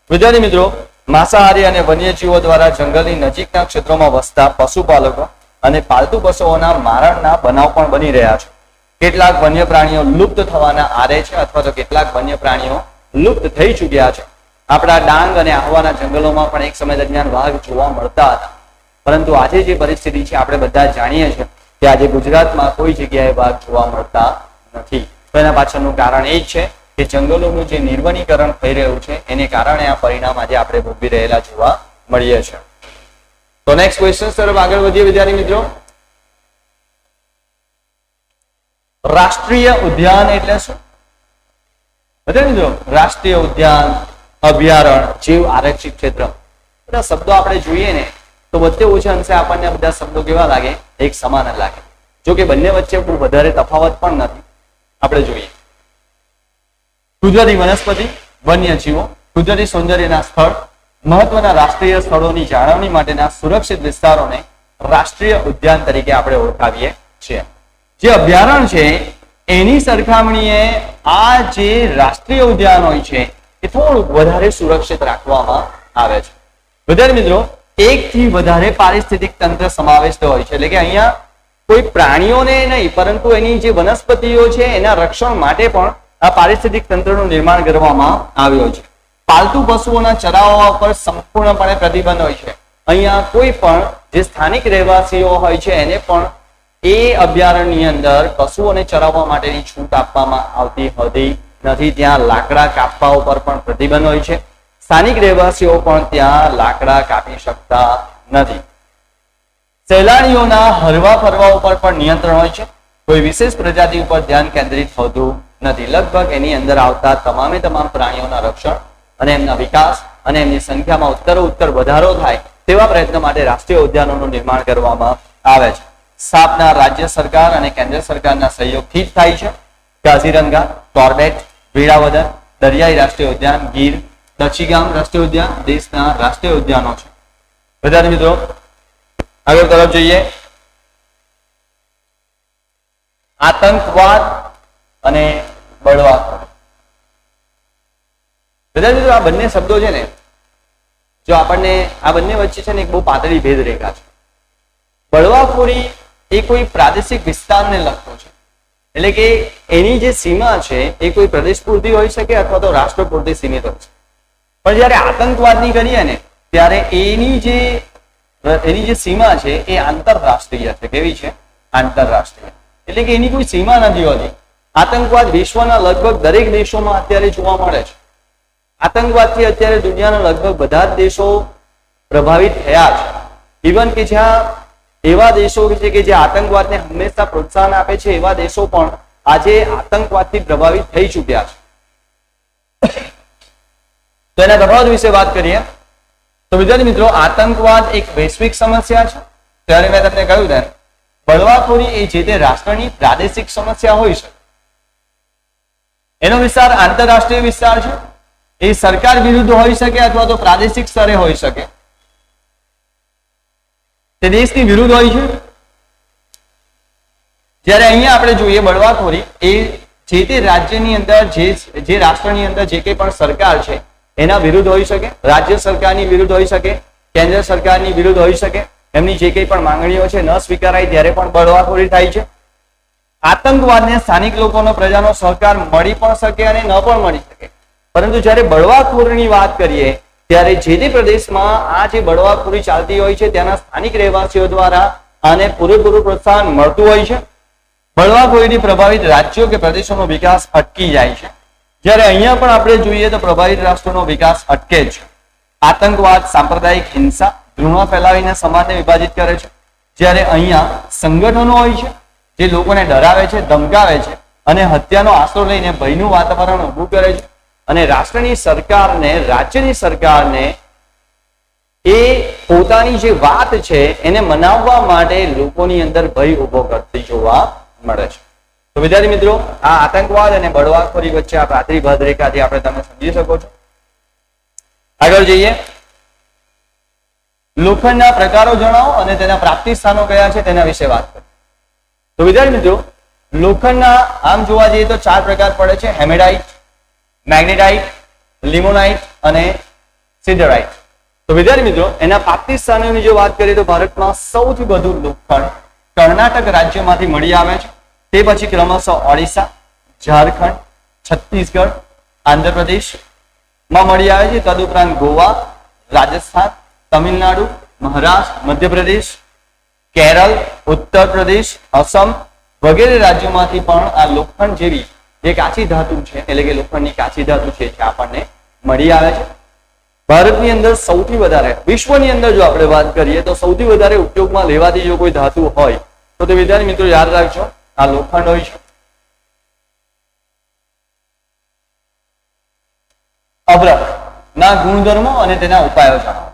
વિદ્યાર્થી મિત્રો, માંસાહારી અને વન્યજીવો દ્વારા જંગલની નજીકના ક્ષેત્રોમાં વસતા પશુપાલકો અને પાલતુ પશુઓના મારણના બનાવ પણ બની રહ્યા છે. કેટલાક વન્ય પ્રાણીઓ લુપ્ત થવાના આરે છે અથવા તો કેટલાક વન્ય પ્રાણીઓ લુપ્ત થઈ ચૂક્યા છે. આપણા ડાંગ અને આહવાના જંગલોમાં પણ એક સમય દરમિયાન વાઘ જોવા મળતા હતા, પરંતુ આજે જે પરિસ્થિતિ છે આપણે બધા જાણીએ છીએ કે આજે ગુજરાતમાં કોઈ જગ્યાએ વાઘ જોવા મળતા નથી. તો એના પાછળનું કારણ એ જ છે કે જંગલોનું જે નિર્વનીકરણ થઈ રહ્યું છે એને કારણે આ પરિણામ આજે આપણે ભોગવી રહેલા જોવા મળીએ છીએ. તો નેક્સ્ટ ક્વેશ્ચન તરફ આગળ વધીએ વિદ્યાર્થી મિત્રો. રાષ્ટ્રીય ઉદ્યાન એટલે શું? વિદ્યાર્થી મિત્રો, રાષ્ટ્રીય ઉદ્યાન, અભયારણ્ય, જીવ આરક્ષિત ક્ષેત્ર, બધા શબ્દો આપણે જોઈએ ને તો વચ્ચે ઓછા અંશે આપણને બધા શબ્દો કેવા લાગે? એક સમાન જ લાગે. જો કે બંને વચ્ચે બહુ વધારે તફાવત પણ નથી. આપણે જોઈએ કુદરતી વનસ્પતિ, વન્યજીવો, કુદરતી સૌંદર્યના સ્થળ, મહત્વના રાષ્ટ્રીય સ્થળોની જાળવણી માટેના સુરક્ષિત વિસ્તારોને રાષ્ટ્રીય ઉદ્યાન તરીકે આપણે ઓળખાવીએ છીએ. જે અભયારણ્ય છે એની સરખામણીએ આ જે રાષ્ટ્રીય ઉદ્યાન હોય છે એ થોડુંક વધારે સુરક્ષિત રાખવામાં આવે છે. વિદ્યાર્થી મિત્રો, એકથી વધારે પારિસ્થિતિક તંત્ર સમાવેશ હોય છે. એટલે કે અહીંયા કોઈ પ્રાણીઓને નહીં પરંતુ એની જે વનસ્પતિઓ છે એના રક્ષણ માટે પણ આ પારિસ્થિતિક તંત્રનું નિર્માણ કરવામાં આવ્યું છે. પાલતુ પશુઓના ચરાવવા પર સંપૂર્ણપણે પ્રતિબંધ હોય છે. અહીંયા કોઈ પણ જે સ્થાનિક રહેવાસીઓ હોય છે એને પણ એ અભયારણ્યની અંદર પશુઓને ચરાવવા માટેની છૂટ આપવામાં આવતી હોતી નથી. ત્યાં લાકડા કાપવા ઉપર પણ પ્રતિબંધ હોય છે. સ્થાનિક રહેવાસીઓ પણ ત્યાં લાકડા કાપી શકતા નથી. સહેલાણીઓના હરવા ફરવા ઉપર પણ નિયંત્રણ હોય છે. કોઈ વિશેષ પ્રજાતિ ઉપર ધ્યાન કેન્દ્રિત થતું નથી. લગભગ એની અંદર આવતા તમામે તમામ પ્રાણીઓના રક્ષણ અને એમના વિકાસ અને એમની સંખ્યામાં ઉત્તરોત્તર વધારો થાય તેવા પ્રયત્ન માટે રાષ્ટ્રીય ઉદ્યાનોનું નિર્માણ કરવામાં આવે છે. સ્થાપના રાજ્ય સરકાર અને કેન્દ્ર સરકારના સહયોગથી જ થાય છે. કાઝીરંગા, કોર્બેટ, વેળાવદર, દરિયાઈ રાષ્ટ્રીય ઉદ્યાન, ગીર, દક્ષિગામ રાષ્ટ્રીય ઉદ્યાન દેશના રાષ્ટ્રીય ઉદ્યાનો છે. વિદ્યાર્થી મિત્રો, આગળ તરફ જોઈએ. આતંકવાદ અને બળવાખોરી. વિદ્યાર્થી મિત્રો, આ બંને શબ્દો છે ને, જો આપણને આ બંને વચ્ચે છે ને એક બહુ પાતળી ભેદ રેખા છે. બળવાખોરી એ કોઈ પ્રાદેશિક વિસ્તારને લગતો છે. એટલે કે એની જે સીમા છે એ કોઈ પ્રદેશ પૂરતી હોઈ શકે અથવા તો રાષ્ટ્ર પૂરતી સીમિત હોય છે. પણ જયારે આતંકવાદની કરીએ ને ત્યારે એની જે સીમા છે એ આંતરરાષ્ટ્રીય છે. કેવી છે? આંતરરાષ્ટ્રીય. એટલે કે એની કોઈ સીમા નથી હોતી. આતંકવાદ વિશ્વના લગભગ દરેક દેશોમાં અત્યારે જોવા મળે છે. આતંકવાદથી અત્યારે દુનિયાના લગભગ બધા જ દેશો પ્રભાવિત થયા છે. ઇવન કે જ્યાં એવા દેશો છે કે જે આતંકવાદને હંમેશા પ્રોત્સાહન આપે છે એવા દેશો પણ આજે આતંકવાદથી પ્રભાવિત થઈ ચૂક્યા છે. તો એના તફાવત વિશે વાત કરીએ તો વિદ્યાર્થી મિત્રો, આતંકવાદ એક વૈશ્વિક સમસ્યા છે. ત્યારે મેં તમને કહ્યું તેમ બળવાખોરી એ જે તે રાષ્ટ્રની પ્રાદેશિક સમસ્યા હોઈ શકે. એનો વિસ્તાર આંતરરાષ્ટ્રીય વિસ્તાર છે. એ સરકાર વિરુદ્ધ હોઈ શકે અથવા તો પ્રાદેશિક સ્તરે હોઈ શકે. તે દેશની વિરુદ્ધ હોય છે. જ્યારે અહીંયા આપણે જોઈએ બળવાખોરી એ જે તે રાજ્યની અંદર જે રાષ્ટ્રની અંદર જે કંઈ પણ સરકાર છે એના વિરુદ્ધ હોઈ શકે. રાજ્ય સરકારની વિરુદ્ધ હોઈ શકે, કેન્દ્ર સરકારની વિરુદ્ધ હોઈ શકે. એમની જે કંઈ પણ માંગણીઓ છે ન સ્વીકારાય ત્યારે પણ બળવાખોરી થાય છે. આતંકવાદને સ્થાનિક લોકોનો પ્રજાનો સહકાર મળી પણ શકે અને ન પણ મળી શકે. પરંતુ જ્યારે બળવાખોરીની વાત કરીએ ત્યારે જે તે પ્રદેશમાં આ જે બળવાખોરી ચાલતી હોય છે ત્યાંના સ્થાનિક રહેવાસીઓ દ્વારા આને પૂરેપૂરું પ્રોત્સાહન મળતું હોય છે. બળવાખોરીથી પ્રભાવિત રાજ્યો કે પ્રદેશોનો વિકાસ અટકી જાય છે. જ્યારે અહીંયા પણ આપણે જોઈએ તો પ્રભાવિત રાષ્ટ્રોનો વિકાસ અટકે છે. આતંકવાદ, સાંપ્રદાયિક હિંસા, ધૃણા ફેલાવીને સમાજને વિભાજિત કરે છે. જ્યારે અહીંયા સંગઠનો હોય છે જે લોકોને ડરાવે છે, ધમકાવે છે અને હત્યાનો આશરો લઈને ભયનું વાતાવરણ ઊભું કરે છે અને રાષ્ટ્રની સરકારને, રાજ્યની સરકારને એ પોતાની જે વાત છે એને મનાવવા માટે લોકોની અંદર ભય ઉભો કરતી જોવા મળે છે. તો વિદ્યાર્થી મિત્રો, આ આતંકવાદ અને બળવાખોરી વચ્ચે આ પ્રાતિભાદ રેખાથી આપણે તમે સમજી શકો છો. આગળ જઈએ. લોખંડના પ્રકારો જણાવો અને તેના પ્રાપ્તિ સ્થાનો કયા છે તેના વિશે વાત કરીએ. તો વિદ્યાર્થી મિત્રો, લોખંડના આમ જોવા જઈએ તો 4 પ્રકાર પડે છે: હેમેડાઇટ, મેગ્નેટાઇટ, લિમોનાઇટ અને સિડરાઇટ. તો વિદ્યાર્થી મિત્રો, એના પ્રાપ્તિ સ્થાનોની જો વાત કરીએ તો ભારતમાં સૌથી વધુ લોખંડ કર્ણાટક રાજ્યમાંથી મળી આવે છે. તે પછી ક્રમશઃ ઓડિશા, ઝારખંડ, છત્તીસગઢ, આંધ્રપ્રદેશમાં મળી આવે છે. તદુપરાંત ગોવા, રાજસ્થાન, તમિલનાડુ, મહારાષ્ટ્ર, મધ્યપ્રદેશ, કેરળ, ઉત્તર પ્રદેશ, અસમ વગેરે રાજ્યોમાંથી પણ આ લોખંડ જેવી જે કાચી ધાતુ છે, એટલે કે લોખંડની કાચી ધાતુ છે, જે આપણને મળી આવે છે. ભારતની અંદર સૌથી વધારે, વિશ્વની અંદર જો આપણે વાત કરીએ તો સૌથી વધારે ઉપયોગમાં લેવાતી જો કોઈ ધાતુ હોય તો તે વિદ્યાર્થી મિત્રો યાદ રાખજો, આ લોખંડ હોય છે. અબરખના ગુણધર્મો અને તેના ઉપાયો જણાવો.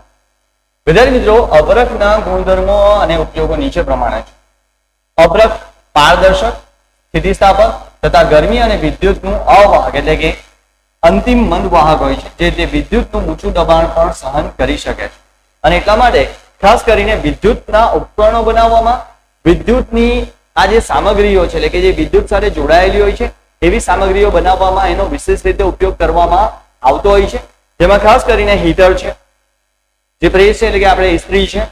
વિદ્યાર્થી મિત્રો, અબરખના ગુણધર્મો અને ઉપયોગો નીચે પ્રમાણે છે. અબરખ પારદર્શક, સ્થિતિસ્થાપક તથા ગરમી અને વિદ્યુતનું અવાહક એટલે કે અંતિમ મંદ વાહક હોય છે, જે તે વિદ્યુતનું ઊંચું દબાણ પણ સહન કરી શકે છે. અને એટલા માટે ખાસ કરીને વિદ્યુતના ઉપકરણો બનાવવામાં, વિદ્યુતની આ જે સામગ્રીઓ છે એટલે કે જે વિદ્યુત સાથે જોડાયેલી હોય છે એવી સામગ્રીઓ બનાવવામાં એનો વિશેષ રીતે ઉપયોગ કરવામાં આવતો હોય છે. જેમાં ખાસ કરીને હીટર છે, જે પ્રેસ છે એટલે કે આપણે ઇસ્ત્રી છે,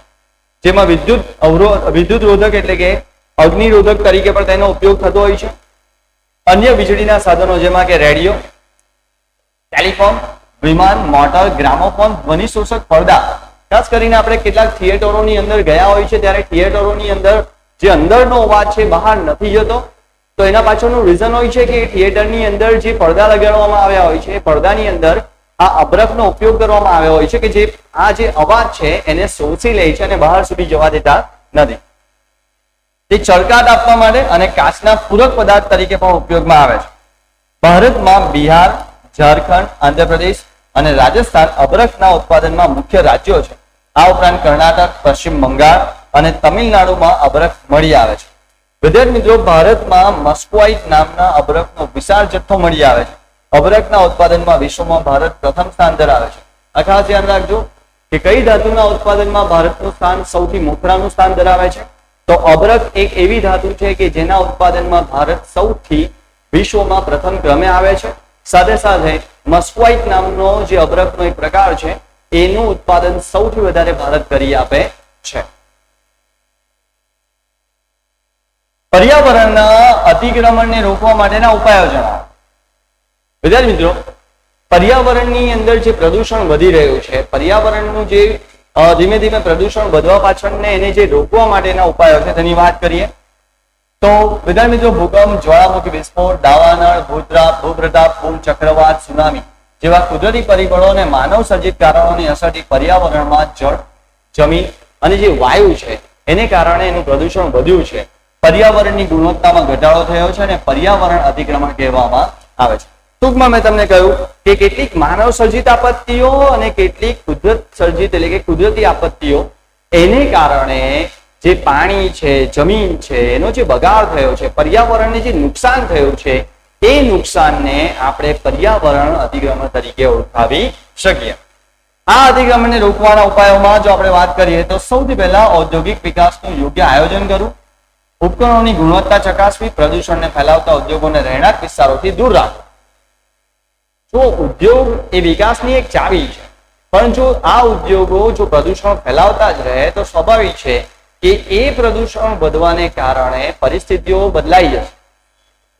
જેમાં વિદ્યુત રોધક એટલે કે અગ્નિરોધક તરીકે પણ તેનો ઉપયોગ થતો હોય છે. અન્ય વીજળીના સાધનો જેમાં કે રેડિયો, ટેલિફોન, વિમાન, મોટર, ગ્રામોફોન, ધ્વનિ શોષક પડદા. ખાસ કરીને આપણે કેટલાક થિયેટરોની અંદર ગયા હોય છે ત્યારે થિયેટરોની અંદર જે અંદરનો અવાજ છે બહાર નથી જતો, તો એના પાછળનું રીઝન હોય છે કે થિયેટરની અંદર જે પડદા લગાડવામાં આવ્યા હોય છે એ પડદાની અંદર આ અબરખનો ઉપયોગ કરવામાં આવ્યો હોય છે કે જે આ જે અવાજ છે એને શોષી લે છે અને બહાર સુધી જવા દેતા નથી. તે ચળકાટ આપવા માટે અને કાચના પૂરક પદાર્થ તરીકે પણ ઉપયોગમાં આવે છે. ભારતમાં બિહાર, ઝારખંડ, આંધ્રપ્રદેશ અને રાજસ્થાન અબરખના ઉત્પાદનમાં મુખ્ય રાજ્યો છે. આ ઉપરાંત કર્ણાટક, પશ્ચિમ બંગાળ અને તમિલનાડુમાં અબરખ મળી આવે છે. વિદ્યાર્થી મિત્રો, ભારતમાં મસ્કોવાઇટ નામના અબરખનો વિશાળ જથ્થો મળી આવે છે. અબરખના ઉત્પાદનમાં વિશ્વમાં ભારત પ્રથમ સ્થાન ધરાવે છે. આ ખાસ ધ્યાન રાખજો કે કઈ ધાતુના ઉત્પાદનમાં ભારતનું સ્થાન સૌથી મોખરાનું સ્થાન ધરાવે છે. તો અબરખ એક એવી ધાતુ છે કે જેના ઉત્પાદનમાં ભારત સૌથી વિશ્વમાં પ્રથમ ક્રમે આવે છે. સાથે સાથે મસ્કોવાઇટ નામનો જે અબરખનો એક પ્રકાર છે એનું ઉત્પાદન સૌથી વધારે ભારત કરી આપે છે. પર્યાવરણના અતિક્રમણને રોકવા માટેના ઉપાયો જણાવો. વિદ્યાર્થી મિત્રો, પર્યાવરણની અંદર જે પ્રદૂષણ વધી રહ્યું છે, પર્યાવરણનું જે ધીમે ધીમે પ્રદૂષણ વધવા પાછળને એને જે રોકવા માટેના ઉપાયો છે તેની વાત કરીએ તો વિદ્યાર્થી મિત્રો, ભૂકંપ, જ્વાળામુખી વિસ્ફોટ, દાવાનળ, ભૂપ્રતાપ, ભૂમ ચક્રવાત, સુનામી જેવા કુદરતી પરિબળો અને માનવ સર્જિત કારણોની અસરથી પર્યાવરણમાં જળ, જમીન અને જે વાયુ છે એને કારણે એનું પ્રદૂષણ વધ્યું છે. પર્યાવરણની ગુણવત્તામાં ઘટાડો થયો છે અને પર્યાવરણ અતિક્રમણ કહેવામાં આવે છે. ટૂંકમાં મેં તમને કહ્યું કે કેટલીક માનવ સર્જિત આપત્તિઓ અને કેટલીક કુદરત સર્જિત એટલે કે કુદરતી આપત્તિઓ એને કારણે જે પાણી છે, જમીન છે, એનો જે બગાડ થયો છે, પર્યાવરણને જે નુકસાન થયું છે એ નુકસાનને આપણે પર્યાવરણ અતિક્રમણ તરીકે ઓળખાવી શકીએ. આ અતિક્રમણને રોકવાના ઉપાયોમાં જો આપણે વાત કરીએ તો સૌથી પહેલા ઔદ્યોગિક વિકાસનું યોગ્ય આયોજન કરવું, ઉપકરણોની ગુણવત્તા ચકાસવી, પ્રદૂષણને ફેલાવતા ઉદ્યોગોને રહેણાંક વિસ્તારોથી દૂર રાખવા. જો ઉદ્યોગ એ વિકાસની એક ચાવી છે, પણ જો આ ઉદ્યોગો જો પ્રદૂષણ ફેલાવતા જ રહે તો સ્વાભાવિક છે કે એ પ્રદૂષણ વધવાને કારણે પરિસ્થિતિઓ બદલાઈ જશે.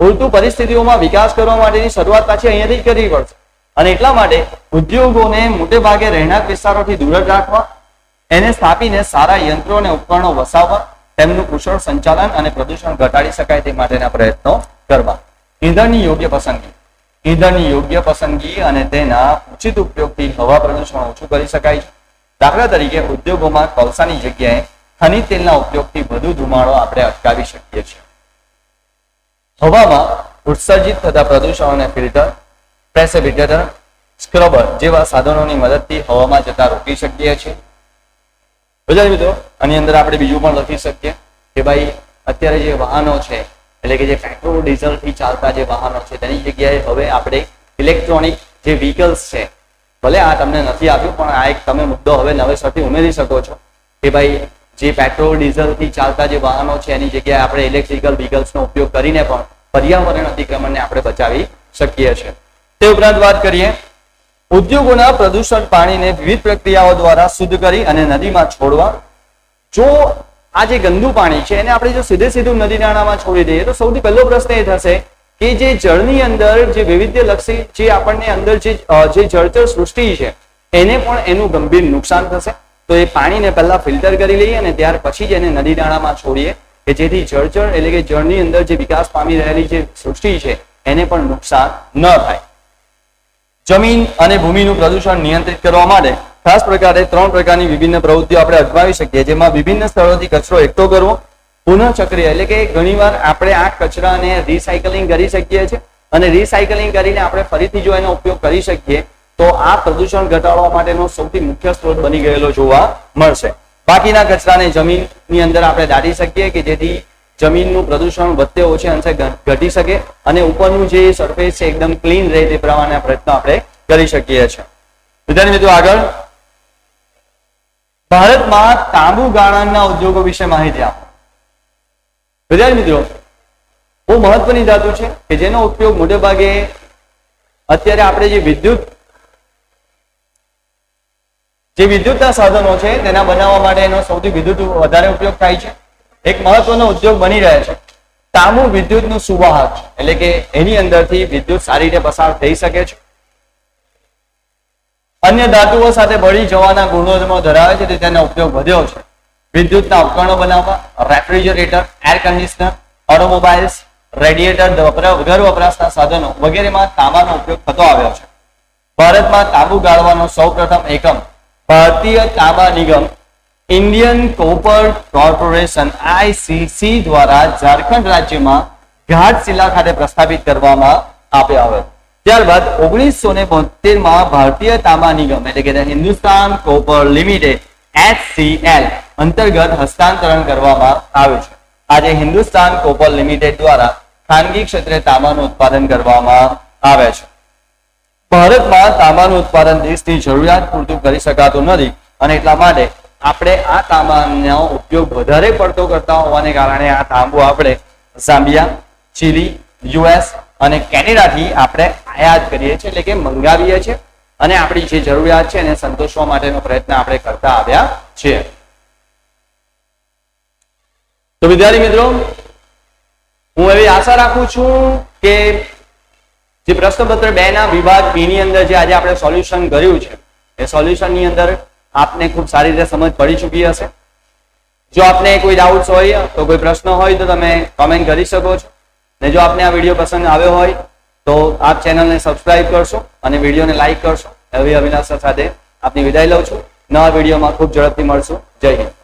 ઉલટું પરિસ્થિતિઓમાં વિકાસ કરવા માટેની શરૂઆત પાછી અહીંયાથી જ કરવી પડશે. અને એટલા માટે ઉદ્યોગોને મોટે ભાગે રહેણાંક વિસ્તારોથી દૂર જ રાખવા, એને સ્થાપીને સારા યંત્રો અને ઉપકરણો વસાવવા, તેમનું કુશળ સંચાલન અને પ્રદૂષણ ઘટાડી શકાય તે માટેના પ્રયત્નો કરવા. ઈંધણની યોગ્ય પસંદગી. ઈંધણની યોગ્ય પસંદગી અને તેના ઉચિત ઉપયોગથી હવા પ્રદૂષણ ઓછું કરી શકાય છે. દાખલા તરીકે ઉદ્યોગોમાં કોલસાની જગ્યાએ ખનિજ તેલના ઉપયોગથી વધુ ધુમાડો આપણે અટકાવી શકીએ છીએ. હવામાં ઉત્સર્જિત થતા પ્રદૂષણોને ફિલ્ટર, પ્રેસિપિટેટર, સ્ક્રબર જેવા સાધનોની મદદથી હવામાં જતા રોકી શકીએ છીએ. વિદ્યાર્થી મિત્રો, આની અંદર આપણે બીજું પણ લખી શકીએ કે ભાઈ અત્યારે જે વાહનો છે, એટલે કે જે પેટ્રોલ ડીઝલ થી ચાલતા જે વાહનો છે તેની જગ્યાએ હવે આપણે ઇલેક્ટ્રોનિક જે વ્હીકલ્સ છે, ભલે આ તમને નથી આપ્યું પણ આ એક તમે મુદ્દો હવે નવેસરથી ઉમેરી શકો છો કે ભાઈ જે પેટ્રોલ ડીઝલ થી ચાલતા જે વાહનો છે એની જગ્યાએ આપણે ઇલેક્ટ્રિકલ વ્હીકલ્સનો ઉપયોગ કરીને પણ પર્યાવરણ અતિક્રમણને આપણે બચાવી શકીએ છીએ. તે ઉપરાંત વાત કરીએ ઉદ્યોગોના પ્રદૂષણ પાણીને વિવિધ પ્રક્રિયાઓ દ્વારા શુદ્ધ કરી અને નદીમાં છોડવા. જો આ જે ગંદુ પાણી છે એને આપણે જો સીધું નદી નાળામાં છોડી દઈએ તો સૌથી પહેલો પ્રશ્ન એ થશે કે જે જળની અંદર જે વૈવિધ્યલક્ષી જે આપણને અંદર જે જળચર સૃષ્ટિ છે એને પણ એનું ગંભીર નુકસાન થશે. તો એ પાણીને પહેલા ફિલ્ટર કરી લઈએ અને ત્યાર પછી જ એને નદી નાળામાં છોડીએ કે જેથી જળચર એટલે કે જળની અંદર જે વિકાસ પામી રહેલી જે સૃષ્ટિ છે એને પણ નુકસાન ન થાય. જમીન અને ભૂમિનું પ્રદૂષણ નિયંત્રિત કરવા માટે ખાસ પ્રકારે 3 પ્રકારની વિભિન્ન પ્રવૃત્તિઓ આપણે અજમાવી શકીએ, જેમાં વિભિન્ન સ્થળોથી કચરો એકઠો કરવો, પુનઃચક્રીય એટલે કે ઘણીવાર આપણે આ કચરાને રિસાયકલિંગ કરી શકીએ છીએ અને રિસાયકલિંગ કરીને આપણે ફરીથી જો એનો ઉપયોગ કરી શકીએ તો આ પ્રદૂષણ ઘટાડવા માટેનો સૌથી મુખ્ય સ્ત્રોત બની ગયેલો જોવા મળશે. બાકીના કચરાને જમીનની અંદર આપણે દાટી શકીએ કે જેથી જમીનનું પ્રદૂષણ વધતે ઓછે અંશે ઘટી શકે અને ઉપરનું જે સરફેસ છે એકદમ ક્લીન રહે તે પ્રમાણે પ્રયત્નો આપણે કરી શકીએ છીએ. વિદ્યાર્થી મિત્રો, આગળ ભારતમાં તાંબુ ગાળણના ઉદ્યોગો વિશે માહિતી આપો. વિદ્યાર્થી મિત્રો, બહુ મહત્વની ધાતુ છે કે જેનો ઉપયોગ મોટે ભાગે અત્યારે આપણે જે વિદ્યુતના સાધનો છે તેના બનાવવા માટે એનો સૌથી વધારે ઉપયોગ થાય છે. એક મહત્વનો ઉદ્યોગ બની રહે છે. તાંબુ વિદ્યુતનું સુવાહક એટલે કે એની અંદરથી વિદ્યુત સારી રીતે પસાર થઈ શકે છે. અન્ય ધાતુઓ સાથે ભળી જવાના ગુણધર્મો ધરાવે છે, તેનો ઉપયોગ વધ્યો છે. વિદ્યુતના ઉપકરણો બનાવવા, refrigerator, air conditioner, automobiles, radiator, ઘર વપરાશના સાધનો વગેરેમાં તાંબાનો ઉપયોગ થતો આવ્યો છે. ભારતમાં તાંબુ ગાળવાનો સૌપ્રથમ એકમ ભારતીય તાંબા નિગમ ઇન્ડિયન કોપર કોર્પોરેશન ICC દ્વારા ઝારખંડ રાજ્યમાં ઘાટશિલા ખાતે પ્રસ્થાપિત કરવામાં આવ્યો હતો. ત્યારબાદ 1972માં ભારતીય તાંબા નિગમ એટલે કે હિન્દુસ્તાન કોપર લિમિટેડ HCL અંતર્ગત હસ્તાંતરણ કરવામાં આવ્યું છે. આજે હિન્દુસ્તાન કોપર લિમિટેડ દ્વારા ખાનગી ક્ષેત્રે તાંબાનું ઉત્પાદન કરવામાં આવે છે. ભારતમાં તાંબાનું ઉત્પાદન દેશની જરૂરિયાત પૂરતું કરી શકાતું નથી અને એટલા માટે આપણે આ તાંબાનો ઉપયોગ વધારે પડતો કરતા હોવાને કારણે આ તાંબુ આપણે ઝામ્બિયા, ચીલી, US અને કેનેડાથી આપણે આયાત કરીએ છીએ એટલે કે મંગાવીએ છીએ અને આપણી જે જરૂરિયાત છે એને સંતોષવા માટેનો પ્રયત્ન આપણે કરતા આવ્યા છીએ. તો વિદ્યાર્થી મિત્રો, હું એવી આશા રાખું છું કે જે પ્રશ્નપત્ર 2 ના વિભાગ B ની અંદર જે આજે આપણે સોલ્યુશન કર્યું છે એ સોલ્યુશનની અંદર આપને ખૂબ સારી રીતે સમજ પડી ચૂકી હશે. જો આપને કોઈ ડાઉટ્સ હોય તો કોઈ પ્રશ્ન હોય તો તમે કમેન્ટ કરી શકો છો ને જો આપને આ વિડીયો પસંદ આવ્યો હોય તો આપ ચેનલને સબસ્ક્રાઇબ કરશો અને વિડીયોને લાઈક કરશો. એવી અભિલાષા સાથે આપની વિદાય લઉં છું. નવા વિડીયોમાં ખૂબ ઝડપથી મળશું. જય હિન્દ.